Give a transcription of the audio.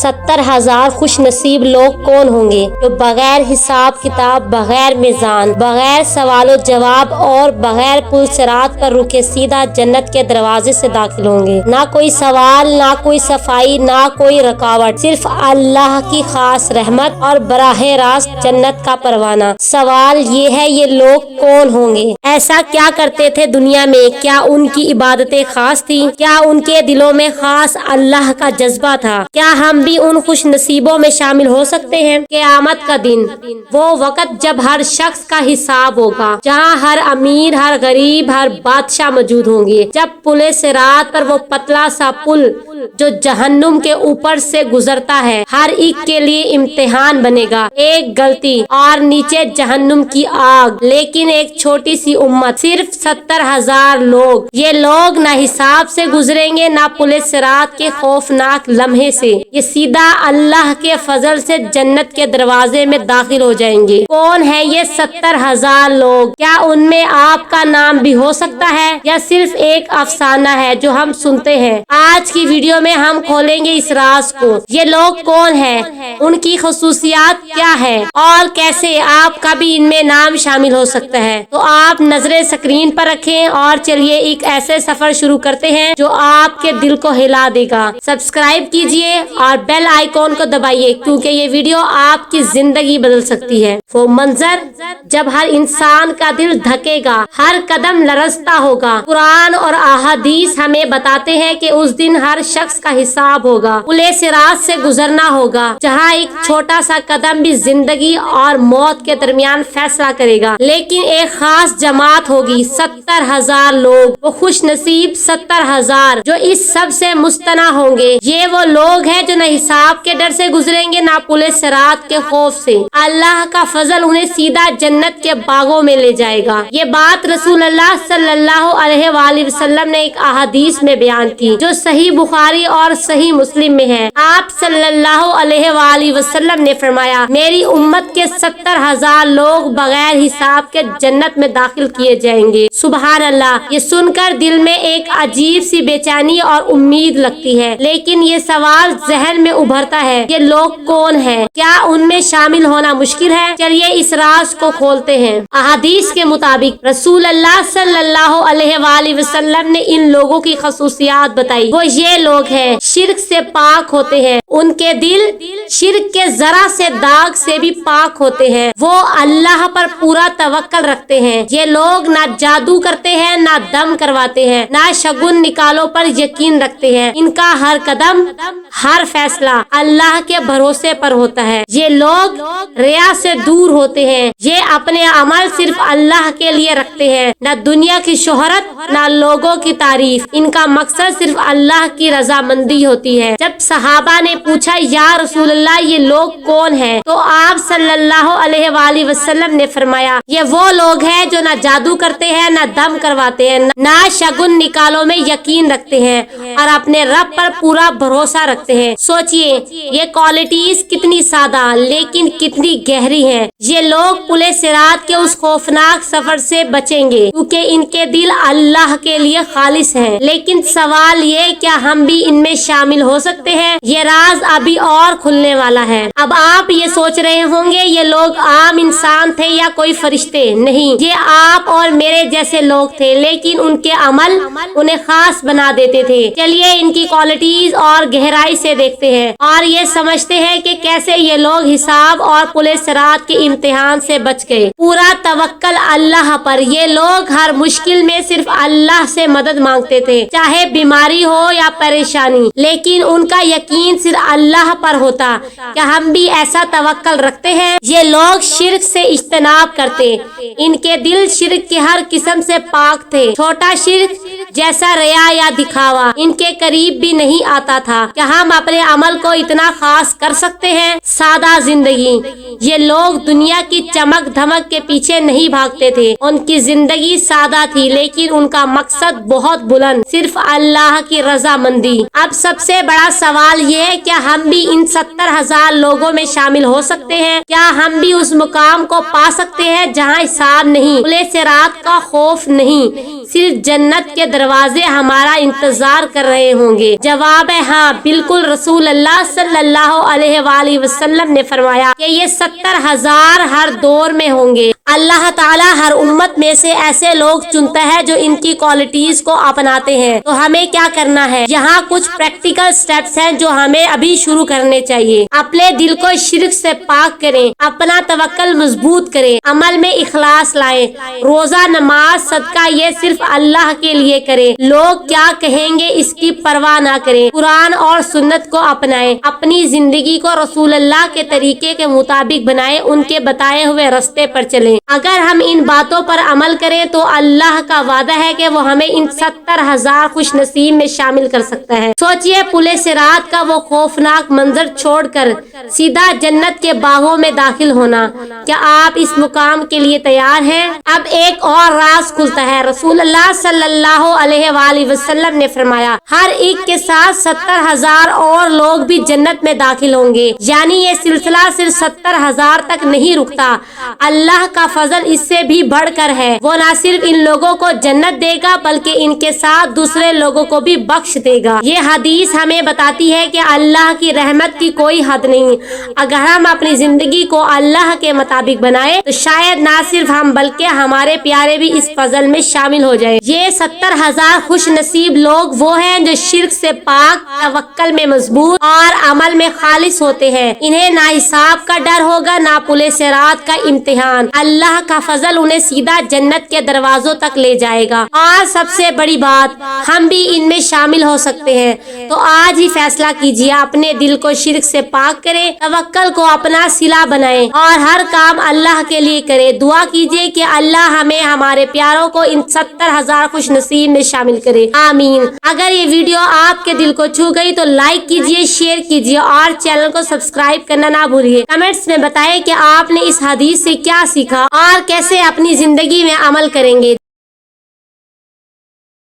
70,000 خوش نصیب لوگ کون ہوں گے جو بغیر حساب کتاب، بغیر میزان، بغیر سوال و جواب اور بغیر پل صراط پر رکے سیدھا جنت کے دروازے سے داخل ہوں گے۔ نہ کوئی سوال، نہ کوئی صفائی، نہ کوئی رکاوٹ، صرف اللہ کی خاص رحمت اور براہ راست جنت کا پروانہ۔ سوال یہ ہے یہ لوگ کون ہوں گے؟ ایسا کیا کرتے تھے دنیا میں؟ کیا ان کی عبادتیں خاص تھی؟ کیا ان کے دلوں میں خاص اللہ کا جذبہ تھا؟ کیا ہم بھی ان خوش نصیبوں میں شامل ہو سکتے ہیں؟ قیامت کا دن، وہ وقت جب ہر شخص کا حساب ہوگا، جہاں ہر امیر، ہر غریب، ہر بادشاہ موجود ہوں گے، جب پل صراط پر وہ پتلا سا پل جو جہنم کے اوپر سے گزرتا ہے ہر ایک کے لیے امتحان بنے گا۔ ایک غلطی اور نیچے جہنم کی آگ، لیکن ایک چھوٹی سی امت، صرف 70,000 لوگ، یہ لوگ نہ حساب سے گزریں گے، نہ پل صراط کے خوفناک لمحے سے، یہ سیدھا اللہ کے فضل سے جنت کے دروازے میں داخل ہو جائیں گے۔ کون ہے یہ 70,000 لوگ؟ کیا ان میں آپ کا نام بھی ہو سکتا ہے یا صرف ایک افسانہ ہے جو ہم سنتے ہیں؟ آج کی ویڈیو میں ہم کھولیں گے اس راز کو۔ یہ لوگ کون ہیں، ان کی خصوصیات کیا ہے اور کیسے آپ کا بھی ان میں نام شامل ہو سکتا ہے۔ تو آپ نظریں اسکرین پر رکھیں اور چلیے ایک ایسے سفر شروع کرتے ہیں جو آپ کے دل کو ہلا دے گا۔ سبسکرائب کیجئے اور بیل آئیکن کو دبائیے کیونکہ یہ ویڈیو آپ کی زندگی بدل سکتی ہے۔ وہ منظر جب ہر انسان کا دل دھکے گا، ہر قدم لرزتا ہوگا۔ قرآن اور احادیث ہمیں بتاتے ہیں کہ اس دن ہر شخص کا حساب ہوگا، پل صراط سے گزرنا ہوگا، جہاں ایک چھوٹا سا قدم بھی زندگی اور موت کے درمیان فیصلہ کرے گا۔ لیکن ایک خاص جماعت ہوگی، 70,000 لوگ، وہ خوش نصیب 70,000 جو اس سب سے مستثنی ہوں گے۔ یہ وہ لوگ ہیں جو نہ حساب کے ڈر سے گزریں گے، نہ پل صراط کے خوف سے۔ اللہ کا فضل انہیں سیدھا جنت کے باغوں میں لے جائے گا۔ یہ بات رسول اللہ صلی اللہ علیہ وآلہ وسلم نے ایک احادیث میں بیان کی جو صحیح بخاری اور صحیح مسلم میں ہے۔ آپ صلی اللہ علیہ وآلہ وسلم نے فرمایا، میری امت کے 70,000 لوگ بغیر حساب کے جنت میں داخل کیے جائیں گے۔ سبحان اللہ! یہ سن کر دل میں ایک عجیب سی بے چینی اور امید لگتی ہے، لیکن یہ سوال ذہن میں ابھرتا ہے، یہ لوگ کون ہیں؟ کیا ان میں شامل ہونا مشکل ہے؟ چلیے اس راز کو کھولتے ہیں۔ احادیث کے مطابق رسول اللہ صلی اللہ علیہ وآلہ وسلم نے ان لوگوں کی خصوصیات بتائی۔ وہ یہ لوگ ہیں، شرک سے پاک ہوتے ہیں، ان کے دل شرک کے ذرا سے داغ سے بھی پاک ہوتے ہیں، وہ اللہ پر پورا توکل رکھتے ہیں۔ یہ لوگ نہ جادو کرتے ہیں، نہ دم کرواتے ہیں، نہ شگن نکالوں پر یقین رکھتے ہیں۔ ان کا ہر قدم، ہر فیصلہ اللہ کے بھروسے پر ہوتا ہے۔ یہ لوگ ریا سے دور ہوتے ہیں، یہ اپنے عمل صرف اللہ کے لیے رکھتے ہیں، نہ دنیا کی شہرت، نہ لوگوں کی تعریف۔ ان کا مقصد صرف اللہ کی رضامندی ہوتی ہے۔ جب صحابہ نے پوچھا یا رسول اللہ یہ لوگ کون ہیں تو آپ صلی اللہ علیہ وآلہ وسلم نے فرمایا، یہ وہ لوگ ہیں جو نہ جادو کرتے ہیں، نہ دم کرواتے ہیں، نہ شگن نکالوں میں یقین رکھتے ہیں اور اپنے رب پر پورا بھروسہ رکھتے ہیں۔ سوچئے یہ کوالٹیز کتنی سادہ لیکن کتنی گہری ہیں۔ یہ لوگ پل صراط کے اس خوفناک سفر سے بچیں گے کیونکہ ان کے دل اللہ کے لیے خالص ہیں۔ لیکن سوال یہ کیا ہم بھی ان میں شامل ہو سکتے ہیں؟ یہ راز ابھی اور کھلنے والا ہے۔ اب آپ یہ سوچ رہے ہوں گے یہ لوگ عام انسان تھے یا کوئی فرشتے؟ نہیں، یہ آپ اور میرے جیسے لوگ تھے، لیکن ان کے عمل انہیں خاص بنا دیتے تھے۔ چلیے ان کی کوالٹیز اور گہرائی سے دیکھتے ہیں اور یہ سمجھتے ہیں کہ کیسے یہ لوگ حساب اور پل صراط کے امتحان سے بچ گئے۔ پورا توکل اللہ پر، یہ لوگ ہر مشکل میں صرف اللہ سے مدد مانگتے تھے، چاہے بیماری ہو یا پریشانی، لیکن ان کا یقین صرف اللہ پر ہوتا۔ کیا ہم بھی ایسا توکل رکھتے ہیں؟ یہ لوگ شرک سے اجتناب کرتے، ان کے دل شرک کی ہر قسم سے پاک تھے۔ چھوٹا شرک جیسا ریا یا دکھاوا ان کے قریب بھی نہیں آتا تھا۔ کیا ہم اپنے عمل کو اتنا خاص کر سکتے ہیں؟ سادہ زندگی، یہ لوگ دنیا کی چمک دھمک کے پیچھے نہیں بھاگتے تھے، ان کی زندگی سادہ تھی لیکن ان کا مقصد بہت بلند، صرف اللہ کی رضامندی۔ اب سب سے بڑا سوال یہ ہے کیا ہم بھی ان 70,000 لوگوں میں شامل ہو سکتے ہیں؟ کیا ہم بھی اس مقام کو پا سکتے ہیں جہاں حساب نہیں، پل صراط کا خوف نہیں، صرف جنت کے دروازے ہمارا انتظار کر رہے ہوں گے؟ جواب ہے ہاں بالکل۔ رسول اللہ صلی اللہ علیہ وآلہ وسلم نے فرمایا کہ یہ 70,000 ہر دور میں ہوں گے۔ اللہ تعالیٰ ہر امت میں سے ایسے لوگ چنتا ہے جو ان کی کوالٹیز کو اپناتے ہیں۔ تو ہمیں کیا کرنا ہے؟ یہاں کچھ پریکٹیکل سٹیپس ہیں جو ہمیں ابھی شروع کرنے چاہیے۔ اپنے دل کو شرک سے پاک کریں، اپنا توکل مضبوط کریں، عمل میں اخلاص لائیں، روزہ نماز صدقہ یہ صرف اللہ کے لیے کریں، لوگ کیا کہیں گے اس کی پرواہ نہ کریں، قرآن اور سنت کو اپنائیں، اپنی زندگی کو رسول اللہ کے طریقے کے مطابق بنائیں، ان کے بتائے ہوئے راستے پر چلیں۔ اگر ہم ان باتوں پر عمل کریں تو اللہ کا وعدہ ہے کہ وہ ہمیں ان 70,000 خوش نصیب میں شامل کر سکتا ہے۔ سوچئے پل صراط کا وہ خوفناک منظر چھوڑ کر سیدھا جنت کے باغوں میں داخل ہونا۔ کیا آپ اس مقام کے لیے تیار ہیں؟ اب ایک اور راز کھلتا ہے۔ رسول اللہ صلی اللہ علیہ وآلہ وسلم نے فرمایا ہر ایک کے ساتھ 70,000 اور لوگ بھی جنت میں داخل ہوں گے، یعنی یہ سلسلہ صرف 70,000 تک نہیں رکتا۔ اللہ کا فضل اس سے بھی بڑھ کر ہے، وہ نہ صرف ان لوگوں کو جنت دے گا بلکہ ان کے ساتھ دوسرے لوگوں کو بھی بخش دے گا۔ یہ حدیث ہمیں بتاتی ہے کہ اللہ کی رحمت کی کوئی حد نہیں۔ اگر ہم اپنی زندگی کو اللہ کے مطابق بنائیں تو شاید نہ صرف ہم بلکہ ہمارے پیارے بھی اس فضل میں شامل ہو جائیں۔ یہ 70,000 خوش نصیب لوگ وہ ہیں جو شرک سے پاک، توکل میں مضبوط اور عمل میں خالص ہوتے ہیں۔ انہیں نہ حساب کا ڈر ہوگا نہ پل صراط کا امتحان۔ اللہ کا فضل انہیں سیدھا جنت کے دروازوں تک لے جائے گا، اور سب سے بڑی بات ہم بھی ان میں شامل ہو سکتے ہیں۔ تو آج ہی فیصلہ کیجیے، اپنے دل کو شرک سے پاک کریں، توکل کو اپنا صلہ بنائیں اور ہر کام اللہ کے لیے کریں۔ دعا کیجیے کہ اللہ ہمیں ہمارے پیاروں کو ان 70,000 خوش نصیب میں شامل کرے، آمین۔ اگر یہ ویڈیو آپ کے دل کو چھو گئی تو لائک کیجیے، شیئر کیجیے اور چینل کو سبسکرائب کرنا نہ بھولیے۔ کمنٹس میں بتائیں کہ آپ نے اس حدیث سے کیا سیکھا اور کیسے اپنی زندگی میں عمل کریں گے۔